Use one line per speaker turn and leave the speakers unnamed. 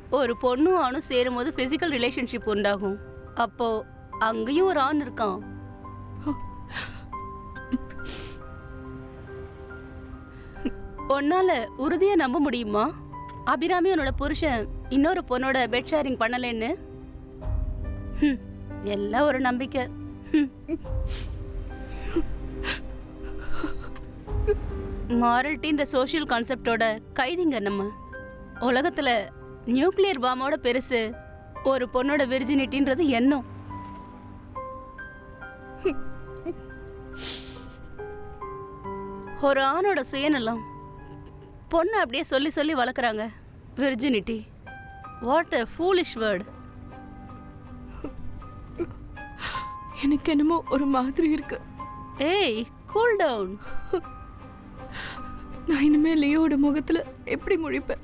ஒரு பொண்ணும் ஆணும் சேரும்போது பிசிக்கல் ரிலேஷன்ஷிப் உண்டாகும். அப்போ அங்கேயும் ஒரு ஆண் இருக்கான். உன்னால உறுதியா நம்ப முடியுமா அபிராமி உன்னோட புருஷன் இன்னொரு பொண்ணோட பெட் ஷேரிங் பண்ணலன்னு? எல்லாம் ஒரு நம்பிக்கை. மாரல்ட்டின்ற சோஷியல் கான்செப்டோட கைதிங்க நம்ம. உலகத்துல நியூக்ளியர் பாம்போட பெருசு ஒரு பொண்ணோட விர்ஜினிட்டின்றது எண்ணம். ஒரு ஆணோட சுயநலம் பொண்ணை அப்படியே சொல்லி சொல்லி வளர்க்குறாங்க. Virginity, what a foolish word.
எனக்கு என்னமோ ஒரு மாதிரி இருக்கு.
ஏய், கூல் டவுன்.
நான் இனிமே லியோட முகத்துல எப்படி முழிப்பேன்?